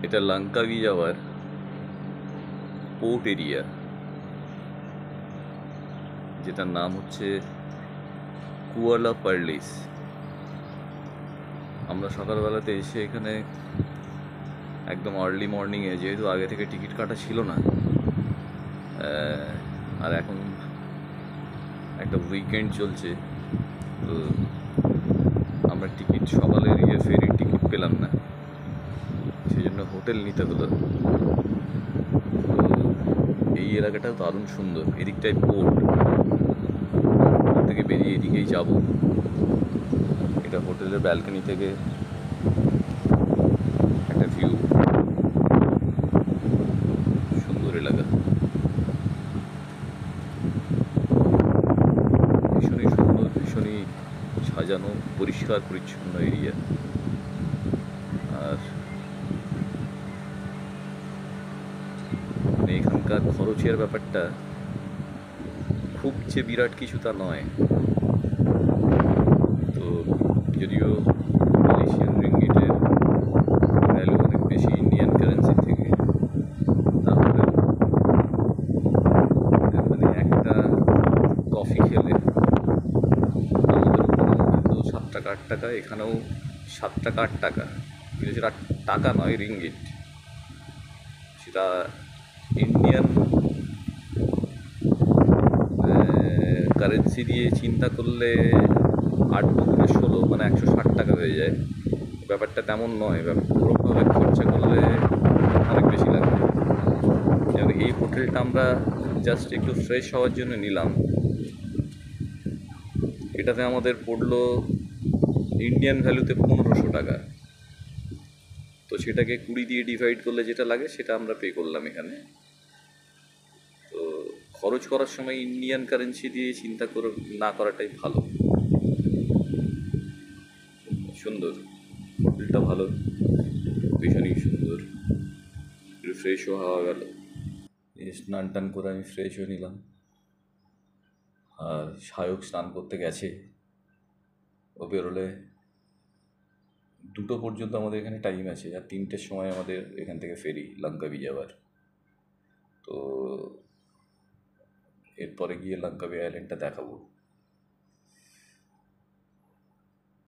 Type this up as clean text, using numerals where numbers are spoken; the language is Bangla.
এটা লঙ্কাবি যাওয়ার পোর্ট এরিয়া, যেটার নাম হচ্ছে কুয়ালা পার্লিস। আমরা সকালবেলাতে এসে এখানে একদম আর্লি মর্নিংয়ে, যেহেতু আগে থেকে টিকিট কাটা ছিল না, আর এখন একটা উইকেন্ড চলছে, তো আমরা টিকিট সকালের ফেরির টিকিট পেলাম না, সেই জন্য হোটেল নিতে হলো। তো এই এলাকাটা দারুণ সুন্দর, এদিকটায় পোর্ট থেকে বেরিয়ে এদিকেই যাব। এটা হোটেলের ব্যালকনি থেকে একটা ভিউ, সুন্দর এলাকা, ভীষণই সুন্দর, ভীষণই সাজানো, পরিষ্কার পরিচ্ছন্ন এরিয়া। আর এখানকার খরচের ব্যাপারটা খুব যে বিরাট কিছু তা নয়। তো যদিও মালয়েশিয়ান রিঙ্গিটের ভ্যালু অনেক বেশি ইন্ডিয়ান কারেন্সি থেকে, তাহলে মানে একটা কফি খেলে আমাদের হয়তো 7 টাকা 8 টাকা, এখানেও 7 টাকা 8 টাকা, কিন্তু সেটা টাকা নয়, রিঙ্গিট। সেটা ইন্ডিয়ান কারেন্সি দিয়ে চিন্তা করলে 8 দুগুণে 16, মানে 160 টাকা হয়ে যায়। ব্যাপারটা তেমন নয়, ওরকমভাবে খরচা করলে অনেক বেশি লাগবে। যেমন এই হোটেলটা আমরা জাস্ট একটু ফ্রেশ হওয়ার জন্য নিলাম, এটাতে আমাদের পড়লো ইন্ডিয়ান ভ্যালুতে 1500 টাকা। তো সেটাকে 20 দিয়ে ডিভাইড করলে যেটা লাগে সেটা আমরা পে করলাম এখানে। তো খরচ করার সময় ইন্ডিয়ান কারেন্সি দিয়ে চিন্তা করে না করাটাই ভালো। সুন্দর হোটেলটা, ভালো, ভীষণই সুন্দর, একটু ফ্রেশও হওয়া গেল। স্নান টান করে আমি ফ্রেশ হয়ে নিলাম, আর সায়ক স্নান করতে গেছে, ও বেরোলে 2টো পর্যন্ত আমাদের এখানে টাইম আছে, আর 3টের সময় আমাদের এখান থেকে ফেরি লঙ্কাবি যাওয়ার। তো এরপরে গিয়ে লঙ্কাবি আইল্যান্ডটা দেখাবো।